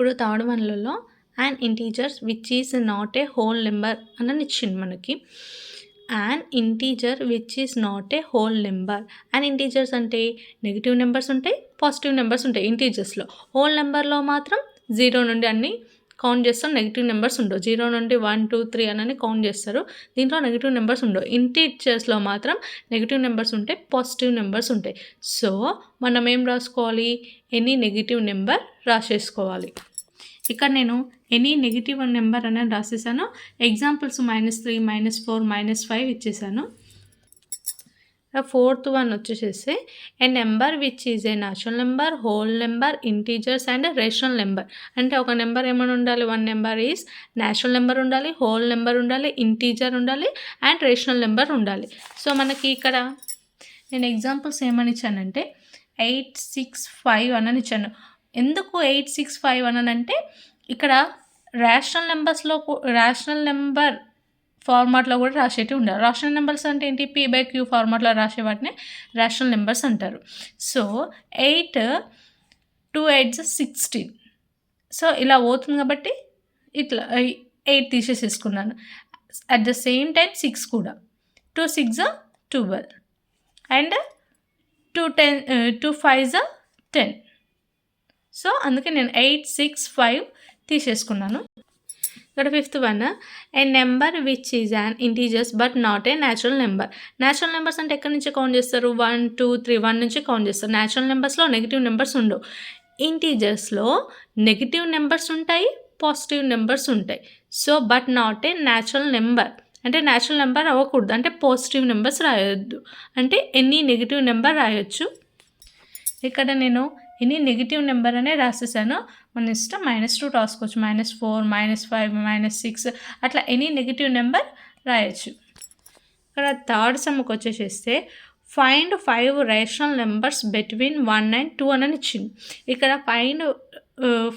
ఇప్పుడు థర్డ్ వన్‌లలో an integers which is not a whole number అని ఇచ్చిండు మనకి. An integer which is not a whole number. An integers అంటే negative numbers ఉంటాయి, పాజిటివ్ నెంబర్స్ ఉంటాయి ఇంటీజర్స్‌లో. హోల్ నెంబర్‌లో మాత్రం 0 నుండి అన్నీ కౌంట్ చేస్తాం, నెగెటివ్ నెంబర్స్ ఉండవు. 0 నుండి 1, 2, 3 అని కౌంట్ చేస్తారు. దీంట్లో నెగెటివ్ నెంబర్స్ ఉండవు. ఇంటీజర్స్‌లో మాత్రం నెగెటివ్ నెంబర్స్ ఉంటాయి, పాజిటివ్ నెంబర్స్ ఉంటాయి. సో మనం ఏం రాసుకోవాలి? ఎనీ నెగెటివ్ నెంబర్ రాసేసుకోవాలి. ఇక్కడ నేను ఎనీ నెగెటివ్ నెంబర్ అని రాసేసాను. ఎగ్జాంపుల్స్ -3, -4, -5 ఇచ్చేసాను. ఫోర్త్ వన్ వచ్చేసేసి a number which is a natural number, whole number, integers and rational number. అంటే ఒక నెంబర్ ఏమైనా ఉండాలి? One number is natural number ఉండాలి, హోల్ నెంబర్ ఉండాలి, ఇంటీజర్ ఉండాలి అండ్ రేషనల్ నెంబర్ ఉండాలి. సో మనకి ఇక్కడ నేను ఎగ్జాంపుల్స్ ఏమని ఇచ్చానంటే 8, 6, 5 అని ఇచ్చాను. ఎందుకు 8, 6, 5 అని అంటే ఇక్కడ రేషనల్ నెంబర్ ఫార్మాట్లో కూడా రాసేటివి ఉండాలి. రేషనల్ నెంబర్స్ అంటే ఏంటి? P/Q ఫార్మాట్లో రాసే వాటిని రేషనల్ నెంబర్స్ అంటారు. So 8, 2 8s 16. సో ఇలా పోతుంది కాబట్టి ఇట్లా 8 తీసేసుకున్నాను. అట్ ద సేమ్ టైం 6 కూడా. 2 6 12 అండ్ 2 5 10. సో అందుకే నేను 8, 6, 5 తీసేసుకున్నాను. ఇక్కడ fifth one A number which is an integers but not a natural number. Natural numbers అంటే ఎక్కడి నుంచి కౌంట్ చేస్తారు? 1, 2, 3 1 నుంచి కౌంట్ చేస్తారు. న్యాచురల్ నెంబర్స్లో నెగిటివ్ నెంబర్స్ ఉండవు. ఇంటీజర్స్లో నెగిటివ్ నెంబర్స్ ఉంటాయి, పాజిటివ్ నెంబర్స్ ఉంటాయి. So but not a natural number అంటే న్యాచురల్ నెంబర్ అవ్వకూడదు, అంటే పాజిటివ్ నెంబర్స్ రాయొద్దు, అంటే ఎనీ నెగిటివ్ నెంబర్ రాయొచ్చు. ఇక్కడ నేను ఎనీ నెగిటివ్ నెంబర్ అనే రాసేసాను. మన ఇష్టం -2 రాసుకోవచ్చు, -4, -5, -6 అట్లా ఎనీ నెగిటివ్ నెంబర్ రాయొచ్చు. ఇక్కడ థర్డ్ సమ్కి వచ్చేసేస్తే find 5 rational numbers between 1 and 2 అని ఇచ్చింది. ఇక్కడ find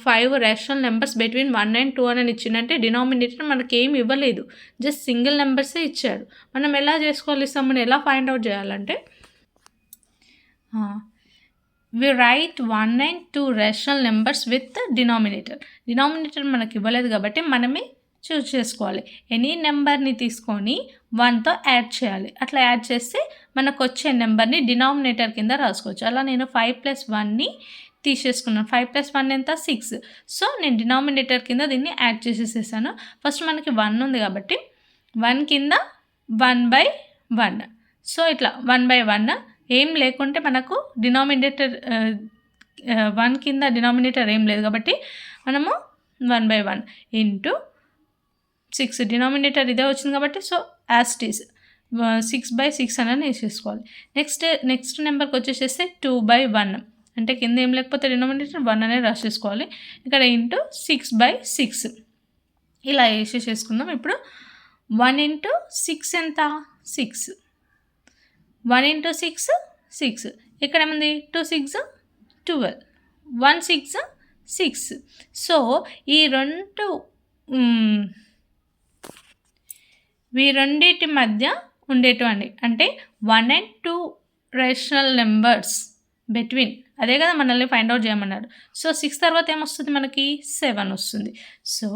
5 rational numbers between 1 and 2 అని ఇచ్చిందంటే డినామినేటర్ మనకి ఏమి ఇవ్వలేదు, జస్ట్ సింగిల్ నెంబర్సే ఇచ్చాడు. మనం ఎలా చేసుకోవాలి? సమ్మని ఎలా ఫైండ్ అవుట్ చేయాలంటే we write 1 and 2 rational numbers with the denominator. Denominator మనకి ఇవ్వలేదు కాబట్టి మనమే చూస్ చేసుకోవాలి. ఎనీ నెంబర్ని తీసుకొని 1తో యాడ్ చేయాలి. అట్లా యాడ్ చేస్తే మనకు వచ్చే నెంబర్ని డినామినేటర్ కింద రాసుకోవచ్చు. అలా నేను 5 + 1ని తీసేసుకున్నాను. 5 + 1 ఎంత? 6. సో నేను డినామినేటర్ కింద దీన్ని యాడ్ చేసేసేసాను. ఫస్ట్ మనకి 1 ఉంది కాబట్టి 1 కింద 1/1. సో ఇట్లా 1/1 ఏం లేకుంటే మనకు డినామినేటర్ 1 కింద డినామినేటర్ ఏం లేదు కాబట్టి మనము 1/1 ఇంటూ 6 డినామినేటర్ ఇదే వచ్చింది కాబట్టి సో యాజ్ ఇట్ ఈస్ 6/6 అని వేసేసుకోవాలి. నెక్స్ట్ నెంబర్కి వచ్చేసేస్తే 2/1 అంటే కింద ఏం లేకపోతే డినామినేటర్ 1 అనేది రాసేసుకోవాలి. ఇక్కడ ఇంటూ 6/6 ఇలా వేసేసుకుందాం. ఇప్పుడు 1 × 6 ఎంత? 6. 1 × 6 6. ఇక్కడ ఏముంది? 2 6 12, 1 6 6. సో ఈ రెండింటి మధ్య ఉండేటువంటి అంటే 1 and 2 రేషనల్ నెంబర్స్ బిట్వీన్, అదే కదా మనల్ని ఫైండ్ అవుట్ చేయమన్నాడు. సో 6 తర్వాత ఏమొస్తుంది? మనకి 7 వస్తుంది. సో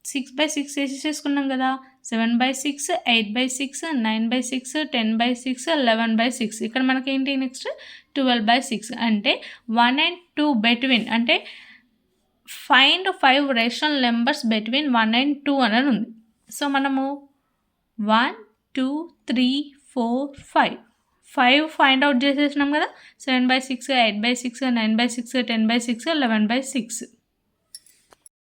6/6 వేసేసుకున్నాం కదా. 7/6, 8/6, 9/6, 10/6, 11/6. ఇక్కడ మనకేంటి నెక్స్ట్ 12/6. అంటే 1 and 2 బిట్వీన్ అంటే find 5 rational numbers between 1 and 2 అని ఉంది. సో మనము 1 2 3 4 5 ఫైండ్ అవుట్ చేసేసినాం కదా. 7/6, 8/6, 9/6, 10/6, 11/6.